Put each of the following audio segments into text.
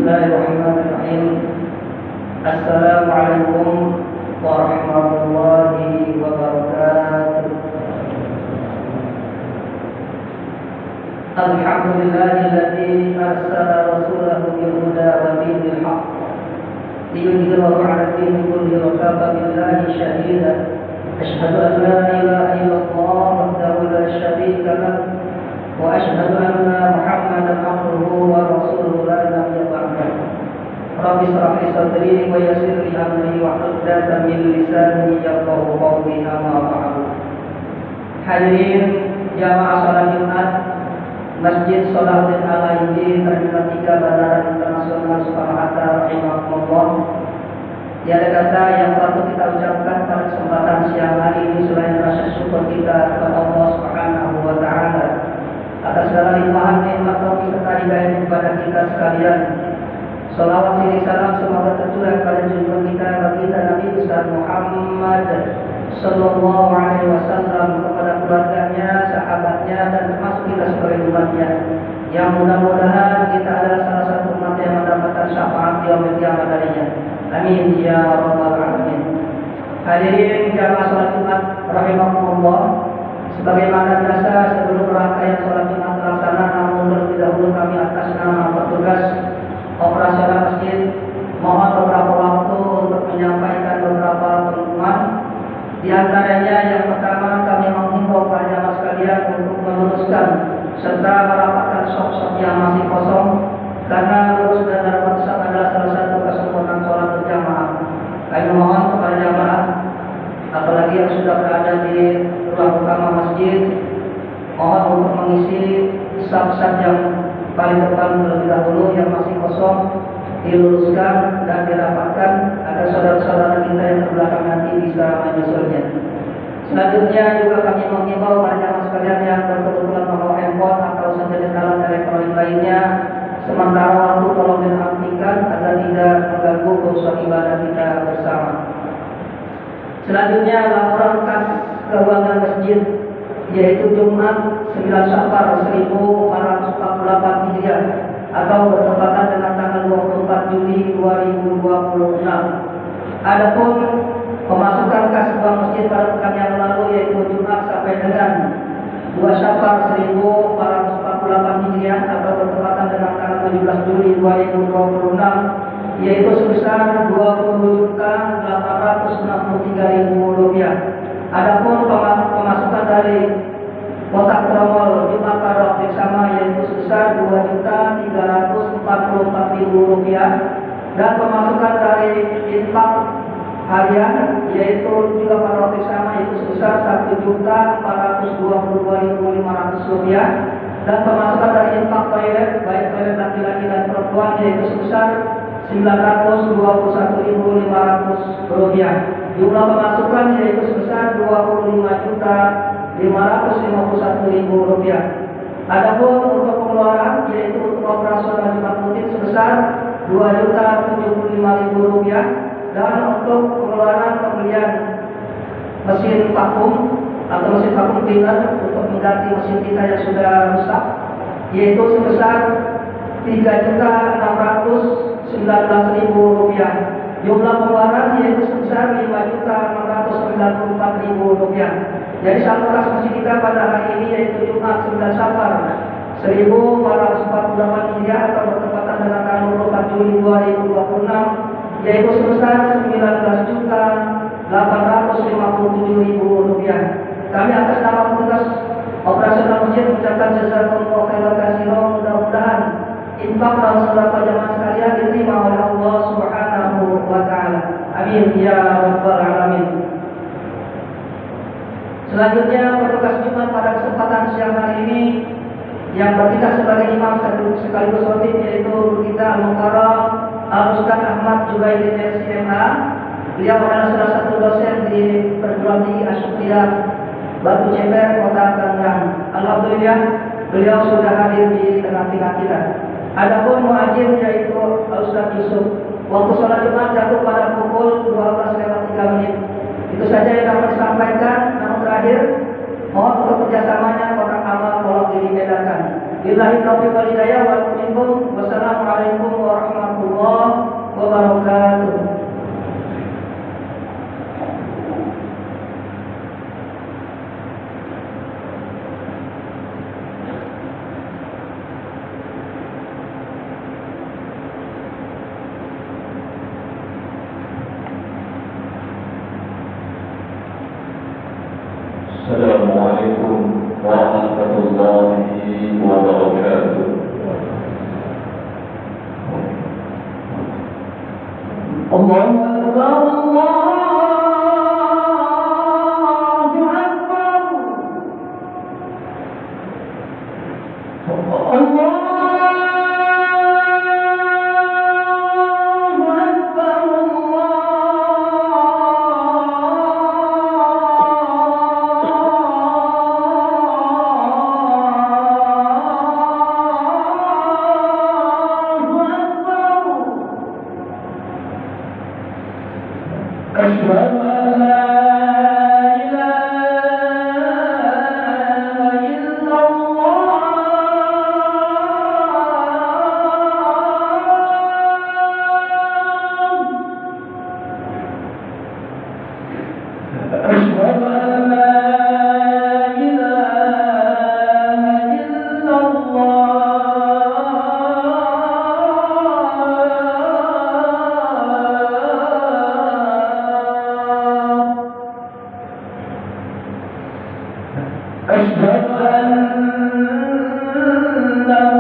Bismillahirrahmanirrahim. Assalamualaikum warahmatullahi wabarakatuh. Alhamdulillahilladzi arsala rasulahu bil huda wa dinil haqq liyudhhirahu 'ala dini kullihi wa kafa billahi shahida. Asyhadu an la ilaha illallah wahdahu la syarika lahu wa asyhadu anna Muhammadan abduhu wa rasuluhu la nabiyya ba'dahu. Rabbi shrah li sadri wa yassir li amri wahlul 'uqdatam min lisani yafqahu qawli, amma ba'du. Hadirin jamaah salat Jumat Masjid Salahuddin Al-Ayyubi Terminal 3 Bandara Internasional Soekarno-Hatta rahimahullah. Tiada kata yang patut kita ucapkan pada kesempatan siang hari ini selain rasa syukur kita kepada Allah Subhanahu wa taala atas segala limpahan nikmat taufik serta hidayah kepada kita sekalian. Salawat siri salam semoga tercurah pada junjungan kita baginda Nabi besar Muhammad sallallahu alaihi wasallam, kepada keluarganya, sahabatnya, dan termasuk kita sebagai umatnya, yang mudah-mudahan kita adalah salah satu umat yang mendapatkan syafaat di yaumil qiyamah darinya. Amin ya rabbal alamin. Hadirin jamaah salat Jumat rahimakumullah, sebagaimana biasa sebelum rangkaian salat Jumat terlaksana, namun terlebih dahulu kami atas nama petugas operasional masjid mohon beberapa waktu untuk menyampaikan beberapa pengumuman. Di antaranya yang pertama, kami menghimbau para jamaah sekalian untuk meluruskan serta merapatkan sok-sok yang masih kosong, karena lurus dan rapat saf adalah salah satu kesempurnaan sholat berjamaah. Kami mohon kepada jamaah, apalagi yang sudah berada di ruang utama masjid, mohon untuk mengisi saf-saf yang paling depan terlebih dahulu yang masih kosong, diluruskan dan dirapatkan agar saudara-saudara kita yang terbelakang nanti bisa menyusulnya. Selanjutnya juga kami mengimbau para jamaah sekalian yang berkebutuhan membawa handphone atau sejenis alat elektronik lainnya, sementara waktu tolong dihentikan agar tidak mengganggu urusan ibadah kita bersama. Selanjutnya laporan kas keuangan masjid, yaitu Jumat 9 Syawal 1448 Hijriah atau bertepatan dengan tanggal 24 Juli 2026. Adapun pemasukan kas uang masjid pada pekan yang lalu, yaitu Jumat sampai dengan 2 Syawal 1448 Hijriah atau bertepatan dengan tanggal 17 Juli 2026, yaitu sebesar Rp20.863.000. Adapun pemasukan dari kotak tromol Jumat pada waktu yang sama, yaitu sebesar Rp2.344.000, dan pemasukan dari infak harian yaitu juga pada waktu yang sama, yaitu sebesar Rp1.422.500, dan pemasukan dari infak toilet baik toilet laki-laki dan perempuan yaitu sebesar Rp921.500. Jumlah pemasukan yaitu sebesar Rp25.551.000. Adapun untuk pengeluaran yaitu untuk operasional Jumat rutin sebesar Rp2.075.000, dan untuk pengeluaran pembelian mesin vakum atau mesin vakum cleaner untuk mengganti mesin kita yang sudah rusak yaitu sebesar Rp3.619.000. Jumlah pengeluaran yaitu sebesar Rp5.694.000. Jadi saldo kas masjid kita pada hari ini yaitu Jumat 9 Syawal 1448 Hijriah atau bertepatan dengan tanggal 24 Juli 2026, yaitu sebesar Rp19.857.000. Kami atas nama petugas operasional masjid mengucapkan jazakumullah khairan katsiran. Mudah-mudahan infak dan sedekah jamaah sekalian diterima oleh Allah Subhanahu wa taala. Amin ya rabbal alamin. Selanjutnya petugas Jumat pada kesempatan siang hari ini yang bertugas sebagai imam sekaligus khotib yaitu kita Al-Mukarram Al-Ustaz Ahmad Jubaidin SMA. Beliau adalah salah satu dosen di perguruan tinggi Asyukriyah Batu Ceper, Kota Tangerang. Alhamdulillah beliau sudah hadir di tengah-tengah kita. Adapun muadzin yaitu Ustaz Yusuf. Waktu sholat Jumat jatuh pada pukul 12:03. Itu saja yang dapat disampaikan. Namun terakhir, mohon untuk kerjasamanya kotak amal tolong dibedakan. Billahi taufiq wal hidayah wal minkum. Wassalamualaikum warahmatullahi wabarakatuh. Assalamualaikum warahmatullahi wabarakatuh. Allahu Akbar, Allahu Akbar. أشهد أن لا إله إلا الله. أشهد أن لا إله إلا الله. أشهد أن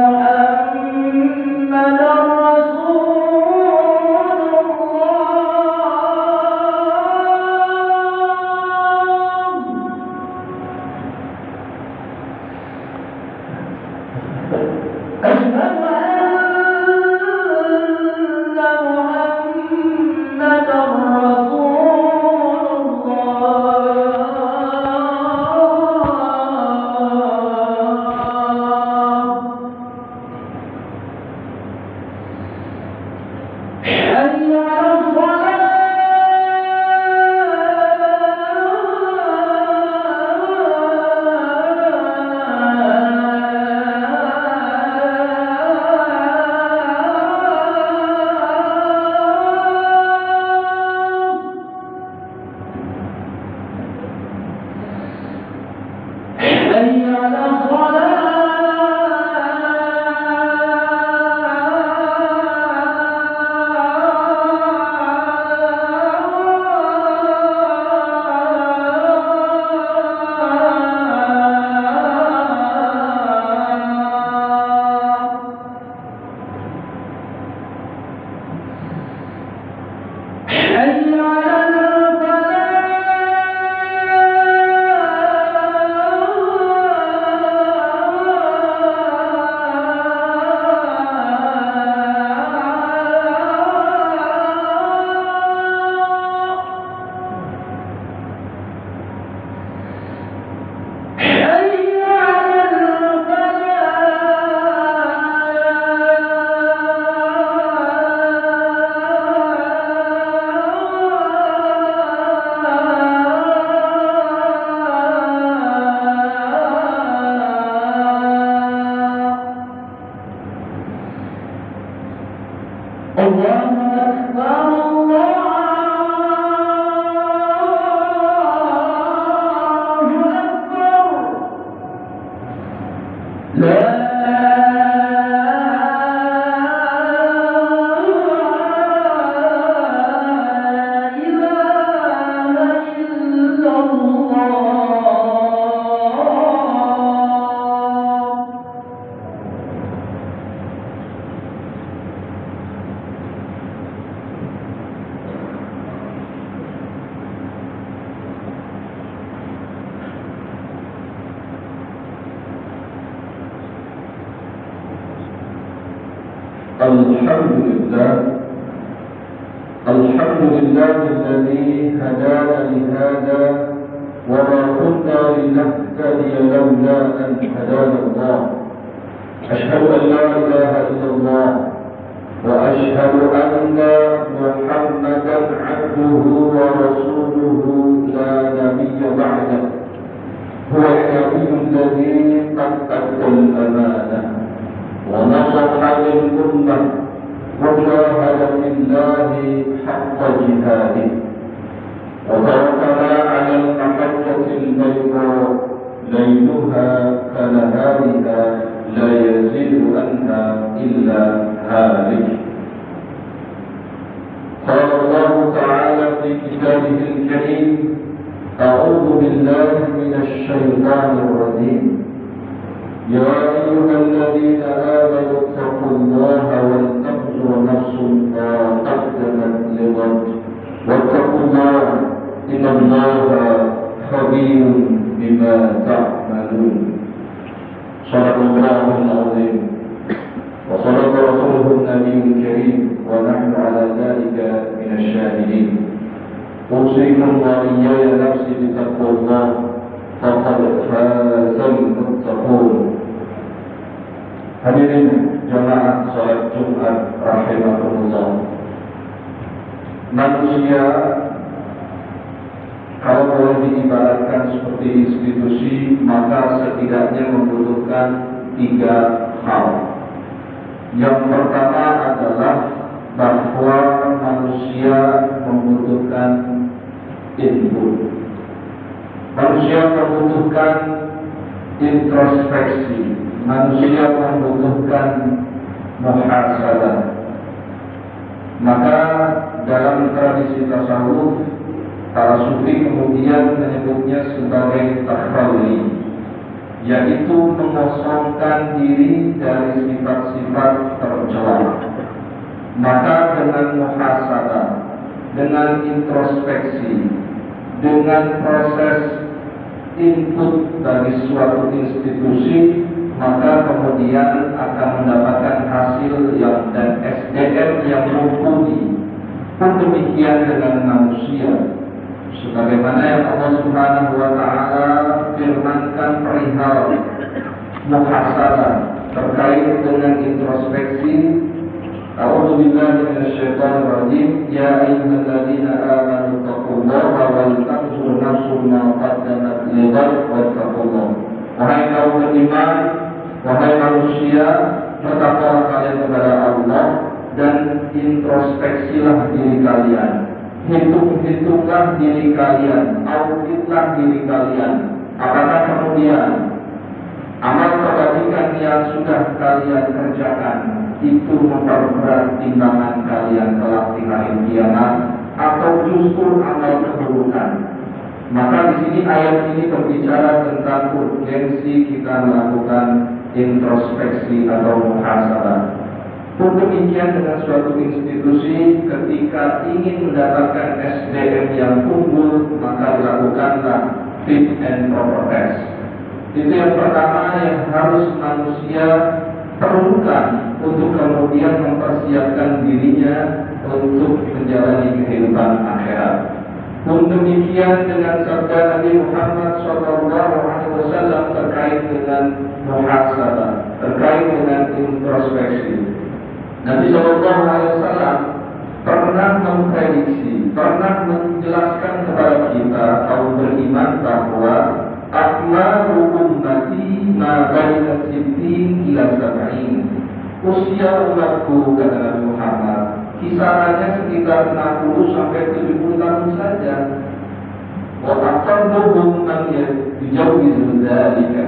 محمدًا رسول الله. أشهد أن محمدًا رسول حي على الحمد لله الذي هدانا لهذا وما كنا لنهتدي لولا أن هدانا الله. أشهد أن لا إله إلا الله وأشهد أن محمدا عبده ورسوله لا نبي بعده. هو النبي الذي قد أدى الأمانة ونصح للأمة وجاهد في الله حق جهاده وتركنا على المحجة البيضاء ليلها كنهارها لا يزيد عنها إلا هالك. قال الله تعالى في كتابه الكريم: أعوذ بالله من الشيطان الرجيم. يا أيها الذين آمنوا اتقوا الله ولتنظر نفس ما قدمت لغد واتقوا الله إن الله خبير بما تعملون. صدق الله العظيم وصدق رسوله النبي الكريم ونحن على ذلك من الشاهدين. أوصيكم وإياي نفسي بتقوى الله فقد فاز المتقون. Hadirin jamaah salat Jumat rahimakumullah. Manusia kalau boleh diibaratkan seperti institusi, maka setidaknya membutuhkan 3 hal. Yang pertama adalah bahwa manusia membutuhkan input. Manusia membutuhkan introspeksi. Manusia membutuhkan muhasabah. Maka dalam tradisi tasawuf, para sufi kemudian menyebutnya sebagai takhawli, yaitu mengosongkan diri dari sifat-sifat tercela. Maka dengan muhasabah, dengan introspeksi, dengan proses input dari suatu institusi, maka kemudian akan mendapatkan hasil yang dan SDM yang mumpuni. Pun demikian dengan manusia, sebagaimana yang Allah Subhanahu wa Ta'ala firmankan perihal muhasabah terkait dengan introspeksi. A'udzu billahi minasyaitonir rajim. Ya ayyuhalladzina amanu taqullaha wal tanzur nafsun ma qaddamat lighad wattaqullah. Wahai kaum beriman, wahai manusia, bertakwalah kalian kepada Allah dan introspeksilah diri kalian. Hitung-hitunglah diri kalian, auditlah diri kalian. Apakah kemudian amal kebajikan yang sudah kalian kerjakan itu memperberat timbangan kalian kelak di hari kiamat, atau justru amal keburukan? Maka di sini ayat ini berbicara tentang urgensi kita melakukan introspeksi atau muhasabah. Pun demikian dengan suatu institusi, ketika ingin mendapatkan SDM yang unggul, maka dilakukanlah fit and proper test. Itu yang pertama yang harus manusia perlukan untuk kemudian mempersiapkan dirinya untuk menjalani kehidupan akhirat. Pun demikian dengan sabda Nabi Muhammad SAW terkait dengan muhasabah, terkait dengan introspeksi. Nabi SAW pernah memprediksi, pernah menjelaskan kepada kita kaum beriman bahwa akmaru ummati ma baina sittin ila sab'in. Usia umatku, kata Nabi Muhammad, kisarannya sekitar 60 sampai 70 tahun saja. Wa aqalluhum man yujawwizu dzalika.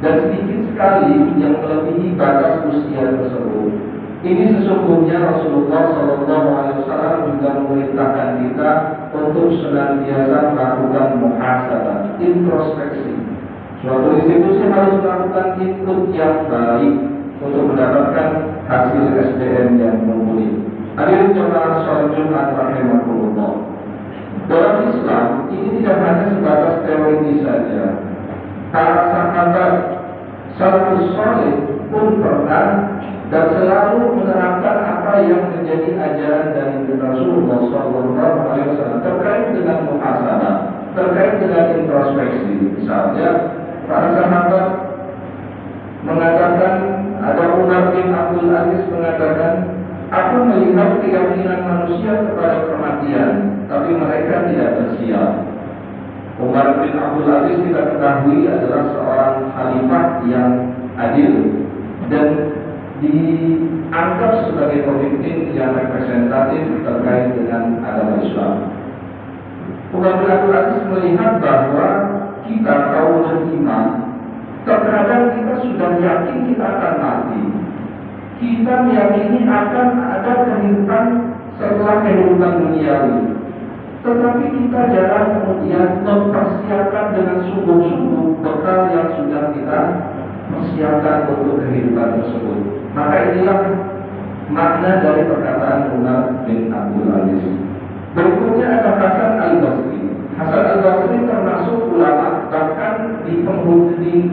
Dan sedikit sekali yang melebihi batas usia tersebut. Ini sesungguhnya Rasulullah SAW juga memerintahkan kita untuk senantiasa melakukan muhasabah, introspeksi. Suatu institusi harus melakukan input yang baik untuk mendapatkan hasil SDM yang mumpuni. Hadirin jemaah salat Jumat rahimakumullah. Dalam Islam ini tidak hanya sebatas teori saja. Para sahabat salafus saleh pun pernah dan selalu menerapkan apa yang menjadi ajaran dari Rasulullah SAW terkait dengan muhasabah, terkait dengan introspeksi. Misalnya, para sahabat mengatakan, ada Umar bin Abdul Aziz mengatakan, aku melihat keyakinan manusia kepada kematian, tapi mereka tidak bersiap. Umar bin Abdul Aziz kita ketahui adalah seorang khalifah yang adil, dan dianggap sebagai pemimpin yang representatif terkait dengan agama Islam. Umar bin Abdul Aziz melihat bahwa kita kaum beriman, terkadang kita sudah yakin kita akan mati. Kita meyakini akan ada kehidupan setelah kehidupan duniawi. Tetapi kita jarang kemudian mempersiapkan dengan sungguh-sungguh bekal yang sudah kita persiapkan untuk kehidupan tersebut. Maka inilah makna dari perkataan Umar bin Abdul Aziz. Berikutnya ada Hasan al-Basri. Hasan al-Basri termasuk ulama, bahkan di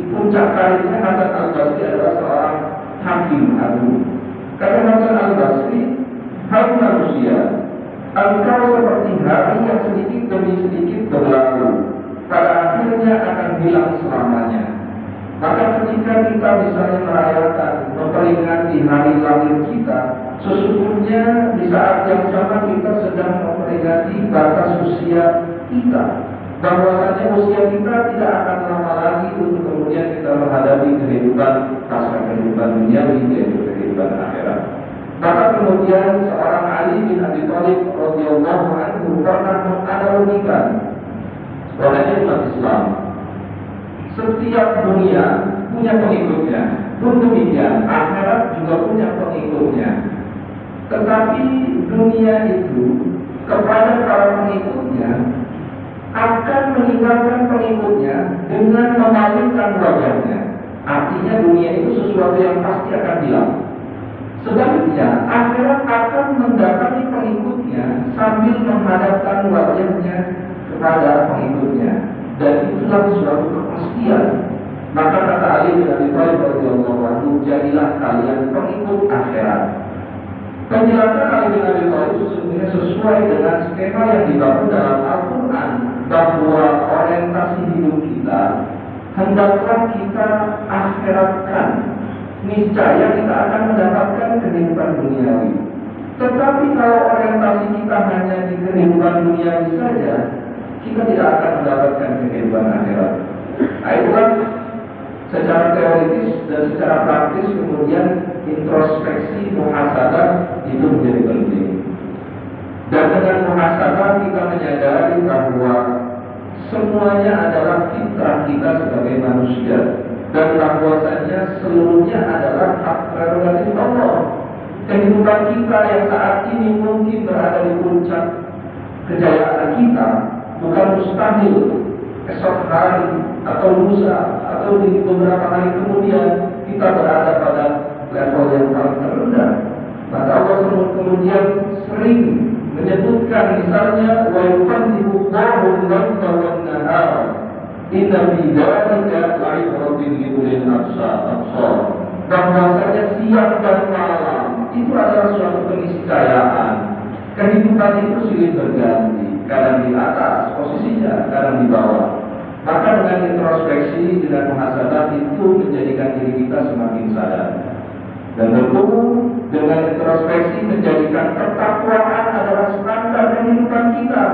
puncak karirnya Hasan al-Basri adalah seorang hakim agung. Kata Hasan al-Basri, hai manusia, engkau seperti hari yang sedikit demi sedikit berlalu, pada akhirnya akan hilang selamanya. Maka ketika kita misalnya merayakan, memperingati hari lahir kita, sesungguhnya di saat yang sama kita sedang memperingati batas usia kita. Bahwasanya usia kita tidak akan lama lagi untuk kemudian kita menghadapi kehidupan pasca kehidupan duniawi, yaitu kehidupan akhirat. Maka kemudian seorang Ali bin Abi Thalib radhiyallahu anhu pernah menganalogikan bahwasanya umat Islam, setiap dunia punya pengikutnya, pun demikian akhirat juga punya pengikutnya. Tetapi dunia itu kepada para pengikutnya akan meninggalkan pengikutnya dengan memalingkan wajahnya. Artinya dunia itu sesuatu yang pasti akan hilang. Sebaliknya, akhirat akan mendatangi pengikutnya sambil menghadapkan wajahnya kepada pengikutnya. Dan itulah suatu kepastian. Maka kata Ali bin Abi Thalib radhiyallahu anhu, jadilah kalian pengikut akhirat. Penjelasan Ali bin Abi Thalib sesungguhnya sesuai dengan skema yang dibangun dalam Al-Quran, bahwa orientasi hidup kita hendaklah kita akhiratkan. Niscaya kita akan mendapatkan kehidupan duniawi. Tetapi kalau orientasi kita hanya di kehidupan duniawi saja, kita tidak akan mendapatkan kehidupan akhirat. Nah, itulah secara teoritis dan secara praktis kemudian introspeksi muhasabah itu menjadi penting. Dan dengan muhasabah kita menyadari bahwa semuanya adalah fitrah kita sebagai manusia, dan bahwasanya seluruhnya adalah hak prerogatif Allah. Kehidupan kita yang saat ini mungkin berada di puncak kejayaan kita, bukan mustahil esok hari atau lusa atau di beberapa hari kemudian kita berada pada level yang paling terendah. Maka Allah kemudian sering menyebutkan misalnya wa yuqallibu Allahu al-laila wan-nahara inna fi dzalika la'ibratin li ulil absar. Bahwasanya siang dan malam itu adalah suatu keniscayaan. Kehidupan itu silih berganti, kadang di atas posisinya, kadang di bawah. Maka dengan introspeksi, dengan muhasabah itu menjadikan diri kita semakin sadar. Dan tentu dengan introspeksi menjadikan ketakwaan adalah standar kehidupan kita.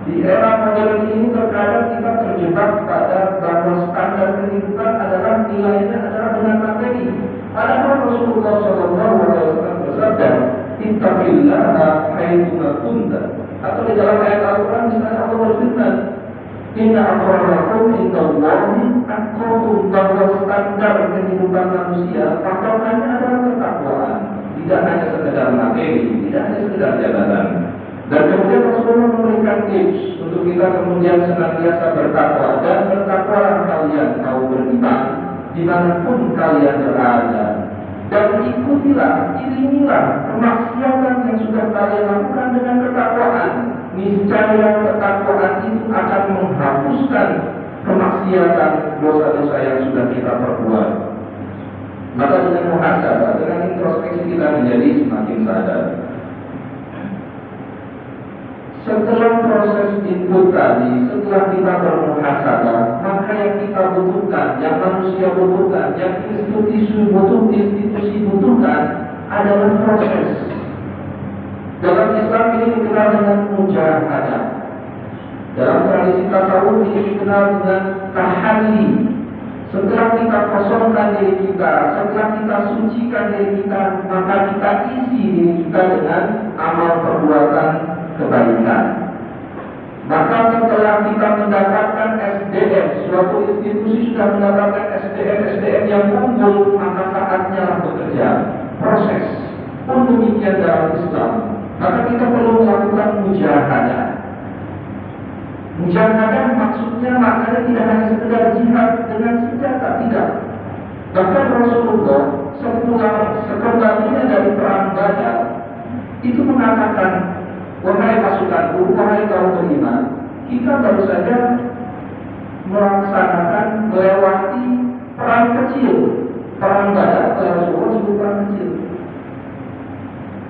Di era modern ini terkadang kita terjebak pada bahwa standar kehidupan adalah nilainya adalah dengan materi. Padahal Rasulullah SAW bersabda, ittaqillaha haitsu kunta. Atau di dalam ayat Al-Quran misalnya Allah berfirman, inna akramakum indallahi atqakum, bahwa standar kehidupan manusia patokannya adalah ketakwaan, tidak hanya sekedar materi, tidak hanya sekedar jabatan. Dan kemudian Rasulullah memberikan tips untuk kita kemudian senantiasa bertakwa, dan bertakwalah kalian kaum beriman dimanapun kalian berada, dan ikutilah, iringilah kemaksiatan yang sudah kalian lakukan dengan ketakwaan. Niscaya ketakwaan itu akan menghapuskan kemaksiatan, dosa-dosa yang sudah kita perbuat. Maka dengan muhasabah, dengan introspeksi kita menjadi semakin sadar. Setelah proses input tadi, setelah kita bermuhasabah, maka yang kita butuhkan, yang manusia butuhkan, yang institusi butuhkan adalah proses. Dalam Islam ini dikenal dengan mujahadah. Dalam tradisi tasawuf ini dikenal dengan tahalli. Setelah kita kosongkan diri kita, setelah kita sucikan diri kita, maka kita isi diri kita dengan amal perbuatan kebaikan. Maka setelah kita mendapatkan SDM, suatu institusi sudah mendapatkan SDM yang unggul, maka saatnya lah bekerja. Proses pun demikian dalam Islam. Maka kita perlu melakukan mujahadah. Mujahadah maksudnya maknanya tidak hanya sekedar jihad dengan senjata, tidak. Bahkan Rasulullah sekembalinya dari perang Badar itu mengatakan, wahai pasukanku, wahai kaum beriman, kita baru saja melewati perang kecil. Perang Badar oleh Rasulullah disebut perang kecil.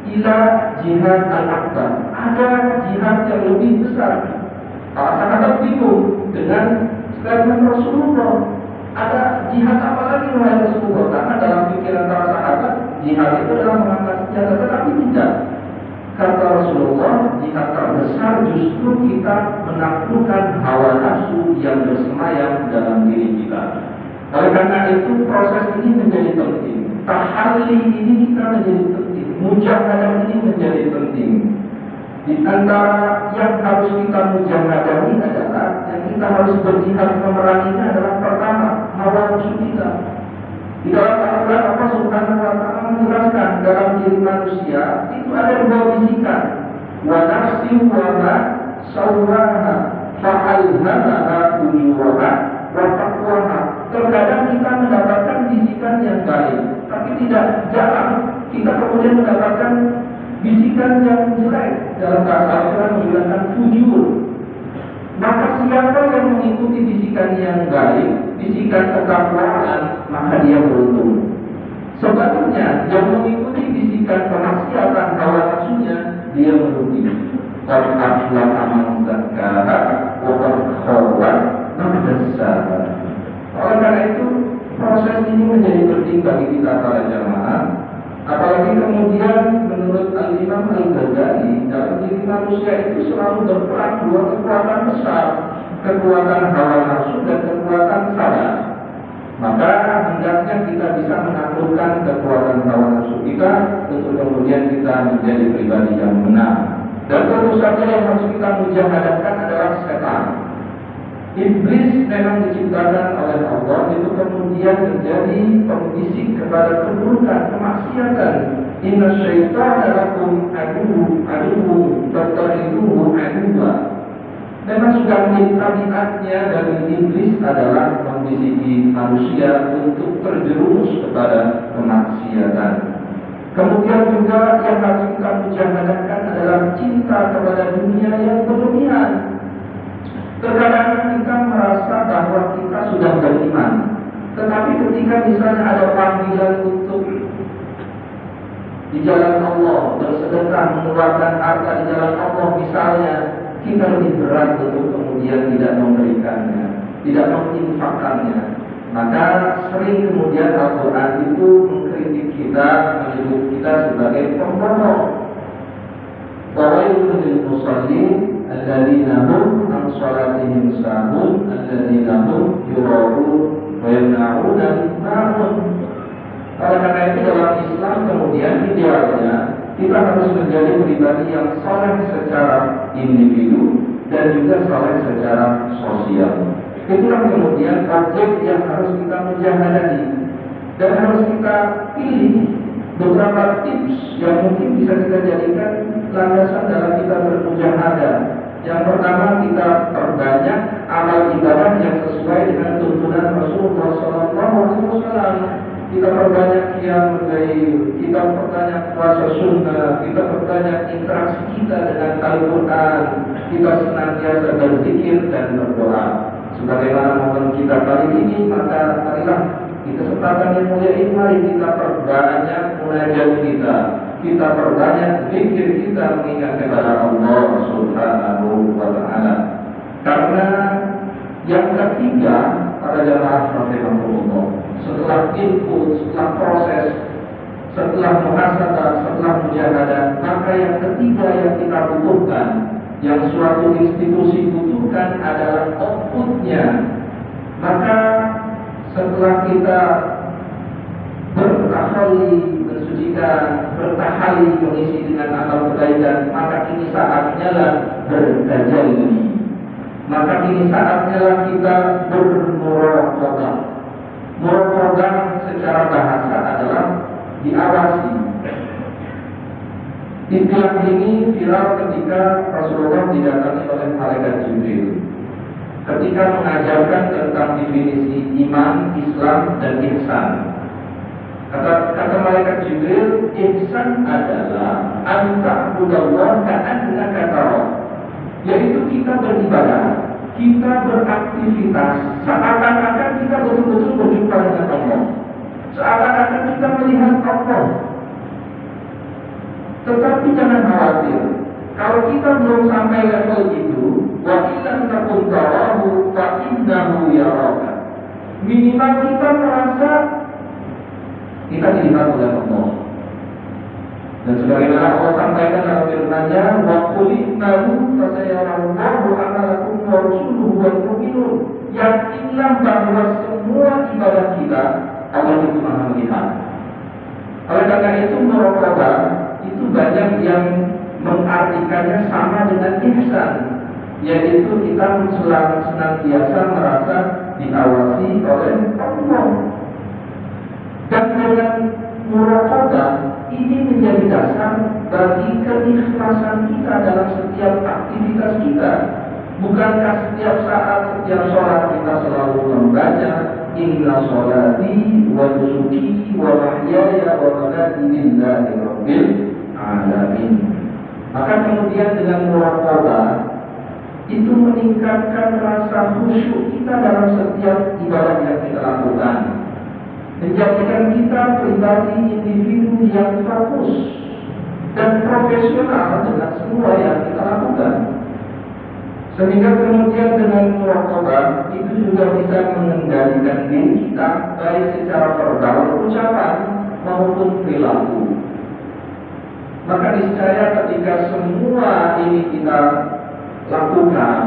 Ila jihad al-akbar, ada jihad yang lebih besar. Para sahabat bingung dengan statement Rasulullah. Ada jihad apa lagi wahai Rasulullah? Karena dalam pikiran para sahabat jihad itu adalah mengangkat senjata, tetapi tidak. Kata Rasulullah, jihad terbesar justru kita menaklukkan hawa nafsu yang bersemayam dalam diri kita. Oleh karena itu proses ini menjadi penting. Tahalli ini kita menjadi penting. Mujahadah ini menjadi penting. Di antara yang harus kita mujahadahi adalah yang kita harus berjihad memeranginya adalah pertama hawa nafsu kita. Di dalam Al-Quran Allah Subhanahu wa Ta'ala menjelaskan dalam diri manusia itu ada dua bisikan. Wa nafsi wa ma sawwaha fa'alhamaha fujuraha wa taqwaha. Terkadang kita mendapatkan bisikan yang baik, tapi tidak jarang kita kemudian mendapatkan bisikan yang jelek. Dalam bahasa Al-Quran menggunakan fujur. Maka siapa yang mengikuti bisikan yang baik, bisikan ketakwaan, maka dia beruntung. Sebaliknya, yang mengikuti bisikan kemaksiatan hawa nafsunya, dia merugi. Qad aflaha man zakkaha wa qad khaba man dassaha. Oleh karena itu, proses ini menjadi penting bagi kita para jamaah. Apalagi kemudian menurut Al-Imam Al-Ghazali, dalam diri manusia itu selalu berperan dua kekuatan besar, kekuatan hawa nafsu dan kekuatan sadar. Maka hendaknya kita bisa menaklukkan kekuatan hawa nafsu kita untuk kemudian kita menjadi pribadi yang benar. Dan tentu saja yang harus kita mujahadahkan adalah setan. Iblis memang diciptakan oleh Allah itu kemudian menjadi pembisik kepada keburukan, kemaksiatan. Inna syaitana lakum aduwwun fattakhidhuhu aduwwa. Memang sudah menjadi tabiatnya dari iblis adalah membisiki manusia untuk terjerumus kepada kemaksiatan. Kemudian juga yang harus kita mujahadahkan adalah cinta kepada dunia yang berlebihan. Terkadang kita merasa bahwa kita sudah beriman, tetapi ketika misalnya ada panggilan untuk di jalan Allah, bersedekah, mengeluarkan harta di jalan Allah misalnya, kita lebih berat untuk kemudian tidak memberikannya, tidak menginfakkannya. Maka sering kemudian Al-Quran itu mengkritik kita, menyebut kita sebagai pembohong. Fawailun lil musallin alladzina hum an shalatihim sahun alladzina hum yura'un wa yamna'una al-ma'un. Oleh karena itu dalam Islam kemudian idealnya kita harus menjadi pribadi yang saleh secara individu dan juga saleh secara sosial. Itulah kemudian objek yang harus kita mujahadahi dan harus kita pilih beberapa tips yang mungkin bisa kita jadikan landasan dalam kita bermujahadah. Yang pertama, kita perbanyak amal ibadah yang sesuai dengan tuntunan Rasulullah SAW. Kita perbanyak qiyamul lail, kita perbanyak puasa sunnah, kita perbanyak interaksi kita dengan Al-Quran, kita senantiasa berzikir dan berdoa. Sebagaimana momen kita kali ini, maka marilah di kesempatan yang mulia ini mari kita perbanyak munajat kita perbanyak zikir kita mengingat kepada Allah Subhanahu wa Ta'ala. Karena yang ketiga, para jamaah rahimahumullah, setelah input, setelah proses, setelah muhasabah, setelah mujahadah, maka yang ketiga yang kita butuhkan, yang suatu institusi butuhkan adalah outputnya. Maka setelah kita bertahali mensucikan, bertahali mengisi dengan amal kebaikan, maka kini saatnya lah bertajalli. Maka kini saatnya lah kita bermuraqabah. Muraqabah secara bahasa adalah diawasi. Istilah ini viral ketika Rasulullah didatangi oleh malaikat Jibril ketika mengajarkan tentang definisi iman, Islam, dan ihsan. Kata malaikat Jibril, ihsan adalah anta'budallaha ka'annaka tarahu, yaitu kita beribadah, kita beraktivitas seakan-akan kita betul-betul berjumpa dengan Allah, seakan-akan kita melihat Allah. Tetapi jangan khawatir, kalau kita belum sampai level itu, wa illam takun tarahu fa innahu yaraka. Minimal kita merasa kita dilihat oleh Allah. Dan sebagaimana Allah sampaikan dalam firman-Nya, wa qul innahu fasayarallahu amalakum wa rasuluhu wal mu'minun. Yakinlah bahwa semua ibadah kita Allah itu Maha melihat. Oleh karena itu muraqabah itu banyak yang mengartikannya sama dengan ihsan, yaitu kita senantiasa merasa diawasi oleh Allah. Dan dengan muraqabah ini menjadi dasar bagi keikhlasan kita dalam setiap aktivitas kita. Bukankah setiap saat, setiap sholat kita selalu membaca inna sholati wa nusuki wa mahyaya wa mamati lillahi rabbil alamin. Maka kemudian dengan muraqabah itu meningkatkan rasa khusyuk kita dalam setiap ibadah yang kita lakukan, menjadikan kita pribadi individu yang fokus dan profesional dengan semua yang kita lakukan. Sehingga kemudian dengan muraqabah itu juga bisa mengendalikan diri kita baik secara verbal, ucapan maupun perilaku. Maka niscaya ketika semua ini kita lakukan,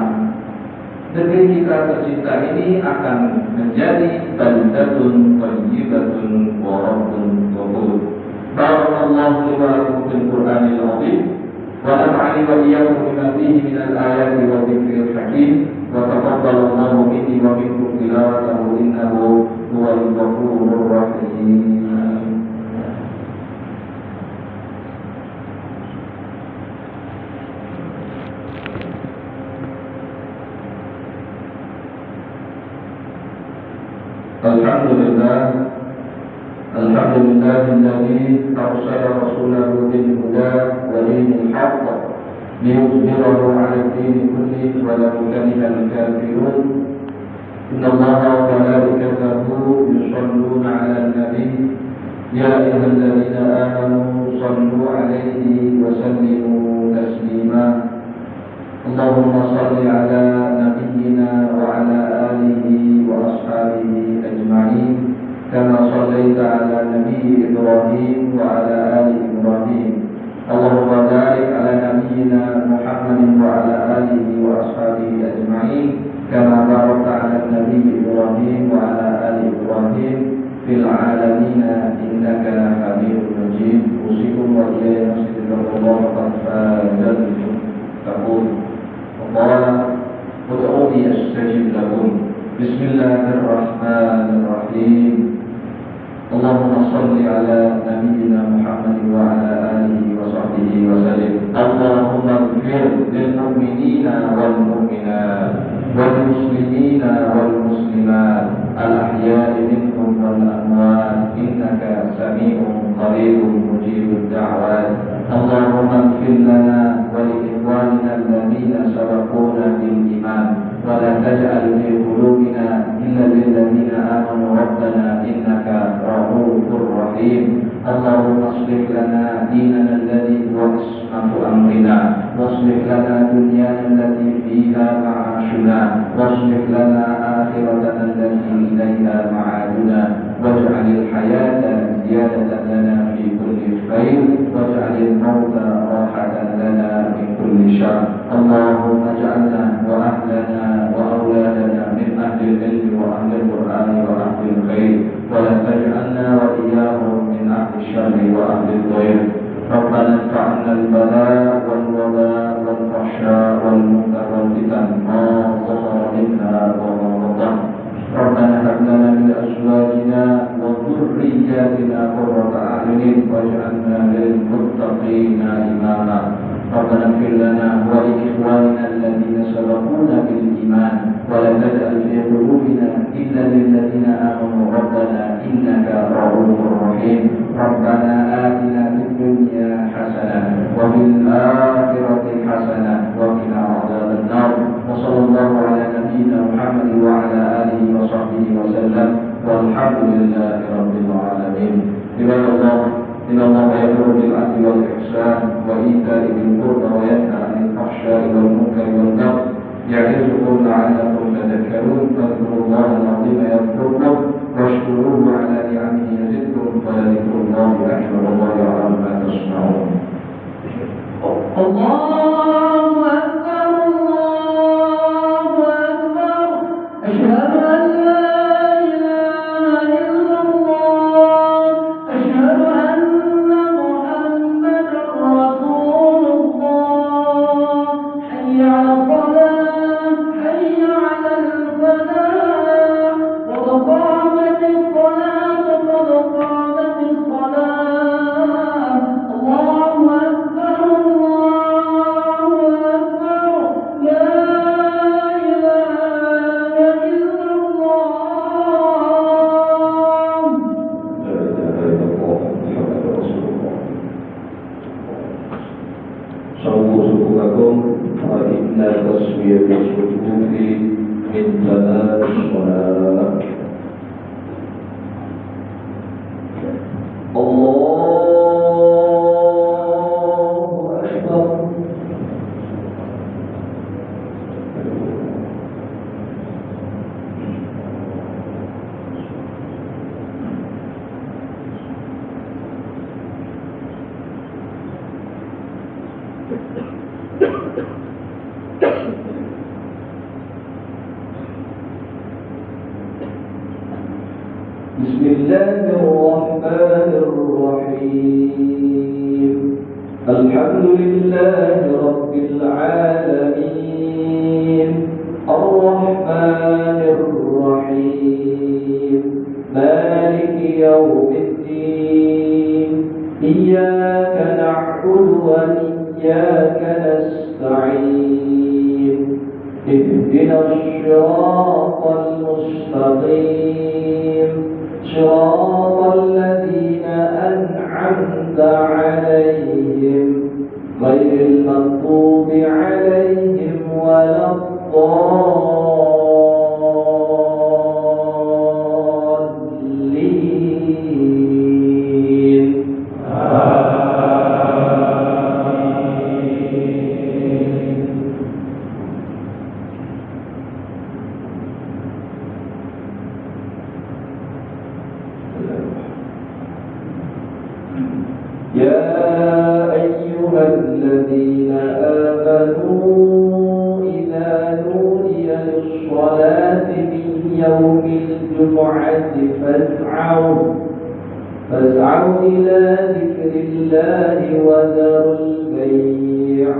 negeri kita tercinta ini akan menjadi baldatun thayyibatun wa rabbun ghafur. Barakallahu li wa lakum fil Qur'anil 'azim wa nafa'ani wa iyyakum bima fihi minal ayati wa dzikril hakim wa taqabbalallahu minni wa minkum tilawatahu innahu huwal ghafurur rahim. Alhamdulillah alladzi arsala rasulahu bil huda wa dinil haqq liyudhhirahu 'ala ad-din kullihi wa law kariha al-kafirun. Innallaha wa malaikatahu yusholluna 'alan nabiy ya ayyuhalladzina amanu shallu 'alaihi wa sallimu taslima. Allahumma shalli 'ala nabiyyina wa 'ala alihi wa ashabihi ajma'in kama shallaita 'ala nabiyyi Ibrahim wa 'ala ali Ibrahim. Allahumma barik 'ala nabiyyina Muhammadin wa 'ala alihi wa ashabihi ajma'in kama barakta 'ala nabiyyi Ibrahim wa 'ala ali Ibrahim fil 'alamin innaka Hamidum Majid. Usikum wa iyaya nafsi qad fazal taqul qala ud'uni astajib lakum. Bismillahirrahmanirrahim. Allahumma salli ala nabiyyina Muhammadin wa ala alihi wa sahbihi wa sallim. Allahumma ighfir lil mu'minina wal mu'minat wal muslimina wal muslimat al ahya'i minhum wal amwat innaka sami'un qaribun mujibud da'wat. Allahumma ighfir lana wa li ikhwanina alladhina sabaquna bil iman wa la taj'al fi qulubina illa lil ladzina amanu rabbana innaka ra'ufur rahim. Allahumma aslih lana dinana alladhi huwa ismatu amrina waslih lana dunyana allati fiha ma'ashuna waslih lana akhiratana allati ilayha ma'aduna waj'alil hayata ziyadatan lana fi kulli khair waj'alil mauta rahatan lana min kulli syarr. Allahumma ij'alna wa ahlana wa awladana min ahli al-ilmi wa ahli al-Qur'ani wa ahli ولا تجعلنا وإياهم من أهل الشر وأهل الضير. ربنا ادفع عنا البلاء والوباء والفحشاء والمنكر والفتن ما ظهر منها وما بطن. ربنا هب لنا من أزواجنا وذرياتنا قرة أعين واجعلنا للمتقين إماما. ربنا اغفر لنا ولإخواننا الذين سبقونا بالإيمان ولا تجعل في قلوبنا إلا للذين آمنوا ربنا إنك رؤوف رحيم. ربنا آتنا في الدنيا حسنة وفي الآخرة حسنة وقنا عذاب النار. وصلى الله على نبينا محمد وعلى آله وصحبه وسلم والحمد لله رب العالمين. عباد الله إن الله يأمر بالعدل والإحسان وإيتاء ذي القربى وينهى عن الفحشاء والمنكر والبغي يعظكم لعلكم تذكرون. فاذكروا الله العظيم يذكركم واشكروه على نعمه يزدكم ولذكر الله أكبر والله يعلم ما تصنعون. الله أكبر الله أكبر أشهد أن لا إله إلا الله أشهد أن محمدا رسول الله حي على الصلاة حي على الفلاح قد قامت الصلاة قد قامت الصلاة. الله أكبر الله أكبر لا إله إلا الله. لا إله إلا الله محمد رسول الله. صلوا صفوفكم فإن تسوية الصفوف من تمام الصلاة. الله أكبر. بسم الله الرحمن الرحيم. الحمد لله رب العالمين الرحمن الرحيم مالك يوم الدين إياك نعبد وإياك نستعين اهدنا الصراط المستقيم صراط الذين أنعمت عليهم غير المغضوب عليهم ولا الضالين. يا أيها الذين آمنوا إذا نودي للصلاة من يوم الجمعة فاسعوا إلى ذكر الله وذروا البيع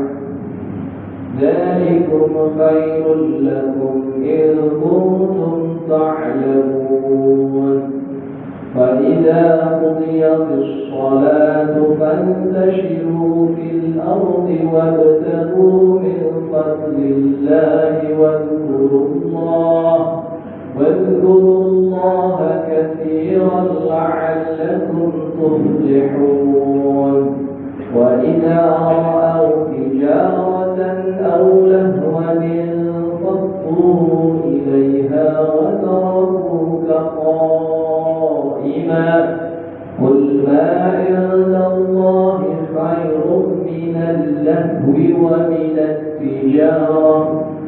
ذلكم خير لكم إن كنتم تعلمون. فإذا قضيت الصلاة فانتشروا في الأرض وابتغوا من فضل الله واذكروا الله كثيرا لعلكم تفلحون. وإذا رأوا تجارة أو لهوا انفضوا إليها وتركوك قائما قل ما عند الله خير من اللهو ومن التجارة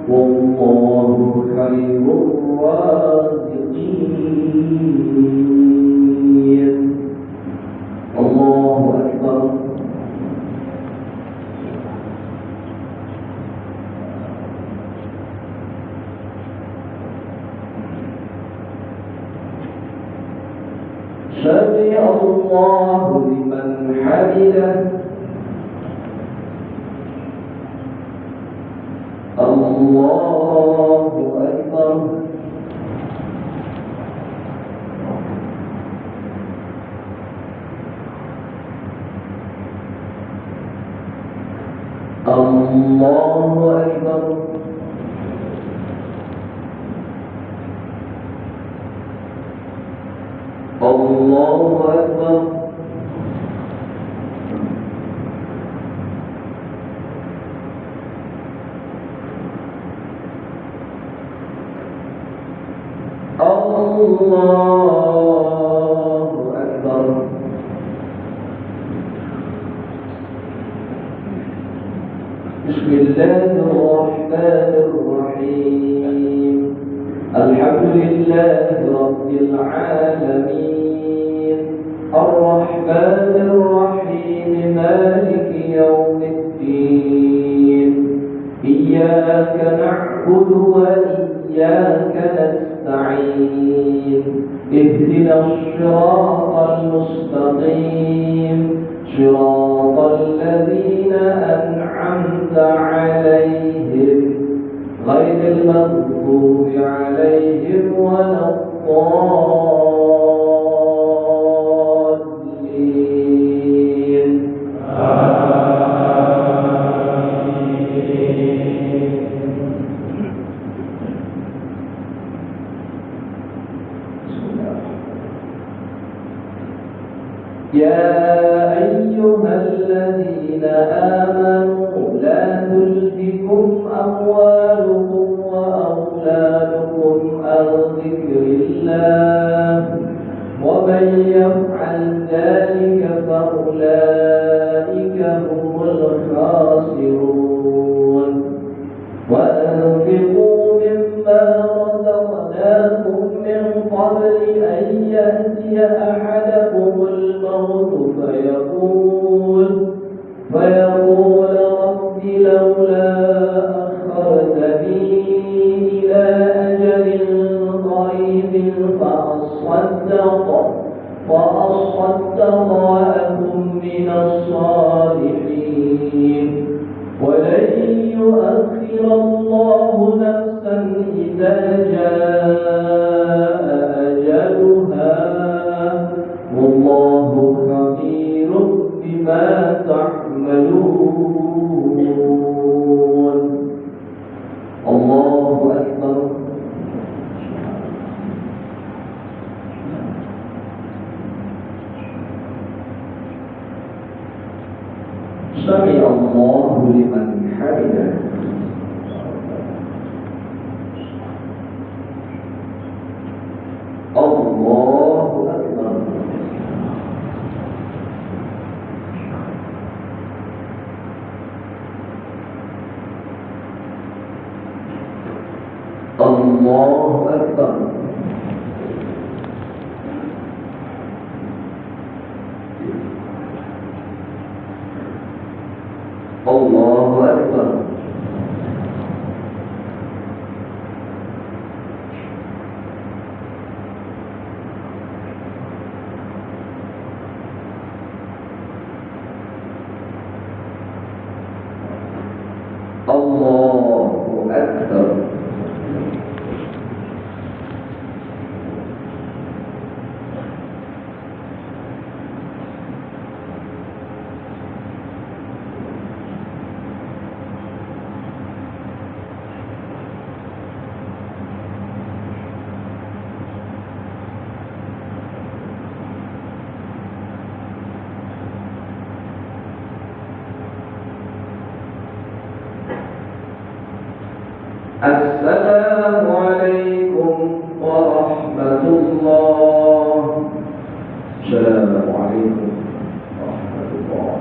والله خير الرازقين. الله أكبر. سمع الله لمن حمده الله أكبر الله أكبر الله أكبر الله أكبر بسم الله الرحمن الرحيم الحمد لله رب العالمين الرحمن الرحيم مالك يوم الدين إياك نعبد وإياك نستعين اهدنا الصراط المستقيم صراط الذين أنعمت عليهم غير المغضوب عليهم ولا الضالين يا أيها الذين آمنوا لا تلهكم أموالكم وأولادكم عن ذكر الله ومن يفعل ذلك فأولئك هم الخاسرون وأنفقوا مما رزقناكم من قبل أن يأتي أحدكم الموت فيقول رب لولا أخرتني إلى أجل قريب فأصدق وأكن من الصالحين ولن يؤخر الله نفسا إذا جاء أجلها والله خبير بما تعملون الله أكبر سمع الله لمن حمده الله أكبر الله أكبر الله أكبر الله أكبر السلام عليكم ورحمة الله. السلام عليكم ورحمة الله.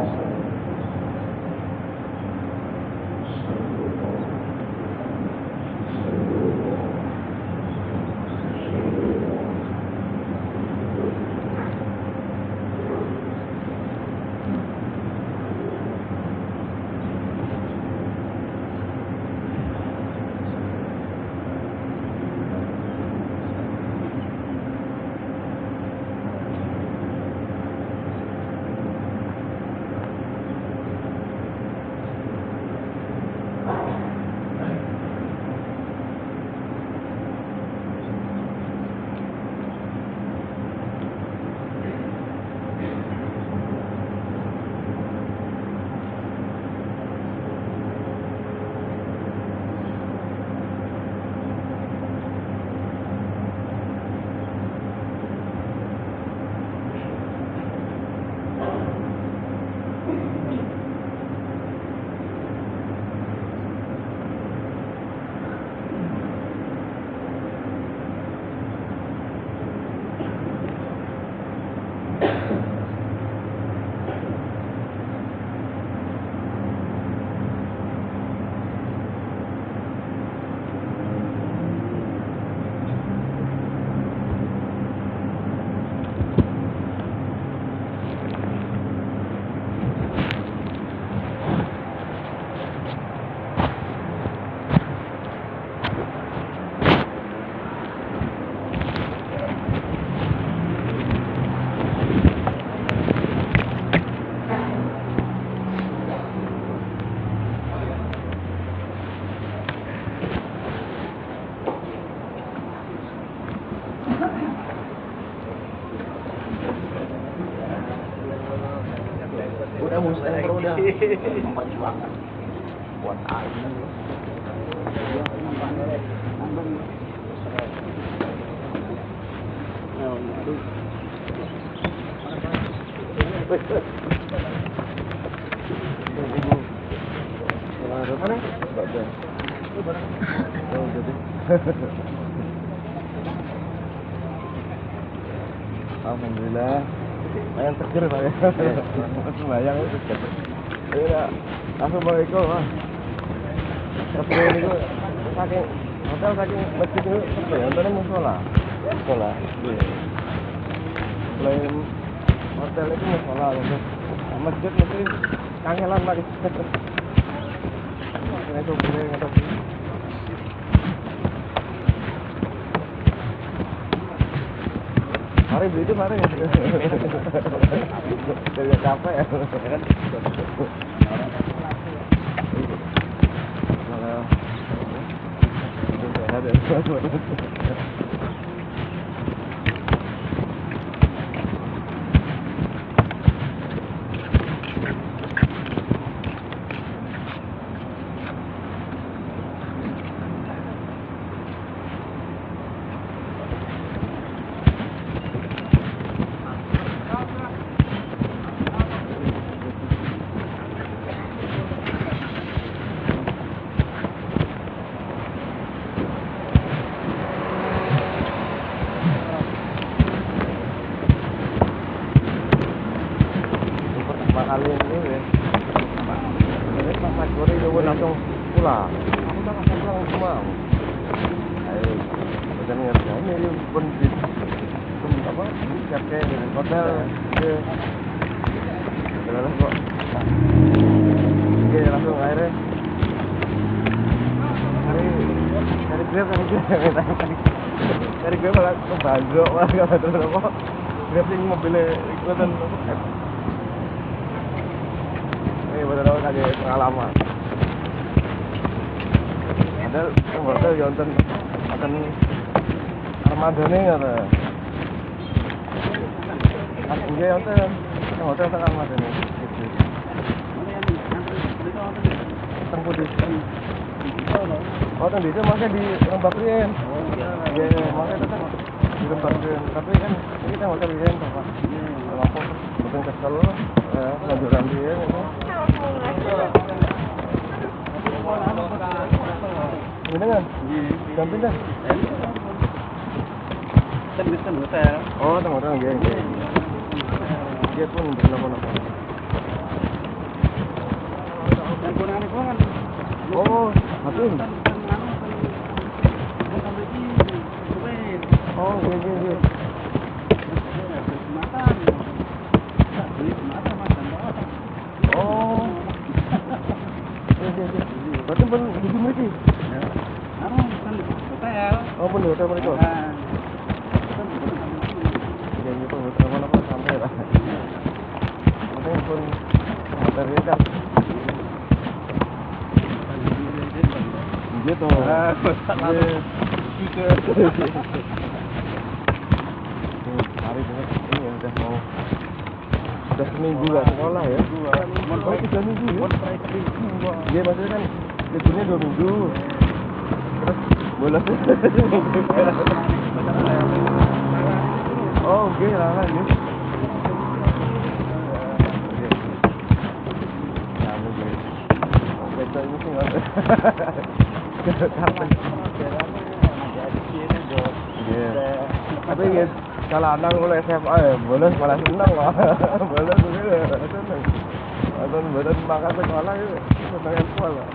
udah musuh yang perlu dah memperjuangkan buat air. Alhamdulillah, lumayan seger Pak ya. Sembayang itu seger. Ya, assalamualaikum Mas. Tapi ini kok saking hotel saking masjid itu apa ya? Antara musola. Musola. Iya. Selain hotel itu musola, terus masjid mesti kangelan lagi. Ini tuh boleh ngetok. Mari beli itu mari. Jadi capek ya. Kali ini ya, ini pas Gori itu langsung pulang. Aku tak langsung pulang semua. Ayo, macam ni ada. Ini pun apa? Siapkan hotel ke. Terus kok. Oke, langsung akhirnya. Cari grab malah kebazok malah gak betul apa. Grab sing mobilnya ikutan. Betul-betul kayak pengalaman. Ada hotel Jonten akan armada nih ada. Aku dia Jonten hotel akan armada nih. Tengku di. Oh tadi itu makanya di Rembakrien. Iya, makanya tetap di Rembakrien. Tapi kan ini kan hotel Rien Pak. Aku betul kesel lanjutan dia ini. Gimana kan? Jam pindah? Kan hotel. Oh, tengok hotel dia. Dia pun berapa-apa. Oh, hakim. Oh, iya. Oh. Berarti pun di mereka. Hotel. Oh, pun hotel mereka. Jadi pun hotel mana pun sampai lah. Mungkin pun hotel ini kan. Gitu. Hari ini udah mau. Sudah seminggu gak sekolah ya? Oh, 3 minggu ya? Iya, maksudnya kan liburnya 2 minggu. Terus bolos. Oh, oke, lah ya. Kamu guys. Beto ini sih nggak ada. Tapi ya kalau anak mulai SMA ya bolos malah senang lah. Bolos begitu senang. Atau badan makan sekolah itu senang yang kuat lah.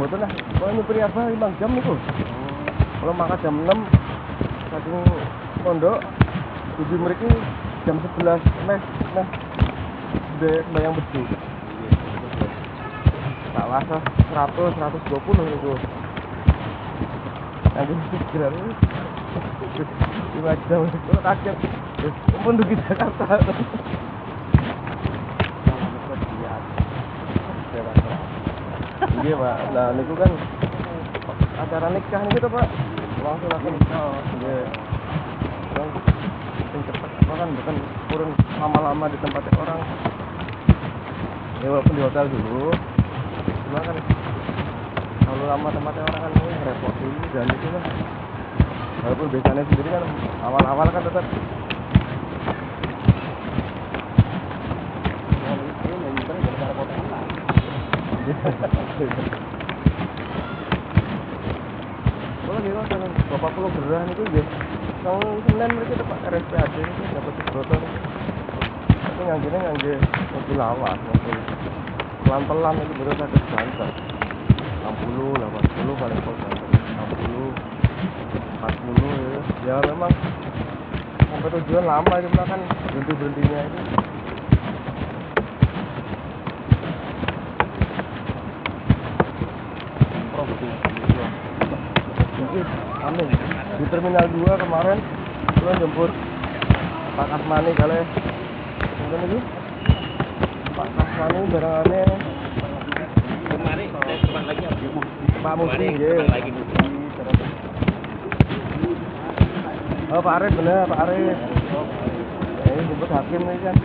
Betul lah, kalau ini beri apa 5 jam itu. Kalau makan jam 6 saking pondok, tujuh mereka jam 11 nah bayang bedu. Tak rasa 100-120 itu. Aku pikiran 5 jam itu kaget. Pun di Jakarta. Iya Pak, nah niku kan acara nikah nih gitu Pak, langsung iya, yang cepet apa kan bukan kurun lama-lama di tempat orang, ya walaupun di hotel dulu, cuma kan kalau lama tempatnya orang kan repot dulu dan itu kan, walaupun biasanya sendiri kan awal-awal kan tetap kalau gitu kan Bapak Pulau Gerah itu ya kalau Senin mereka dapat RSPAD itu dapat sebrotor tapi ngangge mobil lawas mobil pelan-pelan itu baru ada banter 60, 80 paling kok 60, 40 ya memang sampai tujuan lama itu kan berhenti-berhentinya itu amin di Terminal 2 kemarin kita jemput Pak Kasmani kali kemudian lagi Pak Kasmani barangannya kemarin saya teman lagi Pak Musi lagi oh Pak Arif bener Pak Arif ini jemput hakim ini kan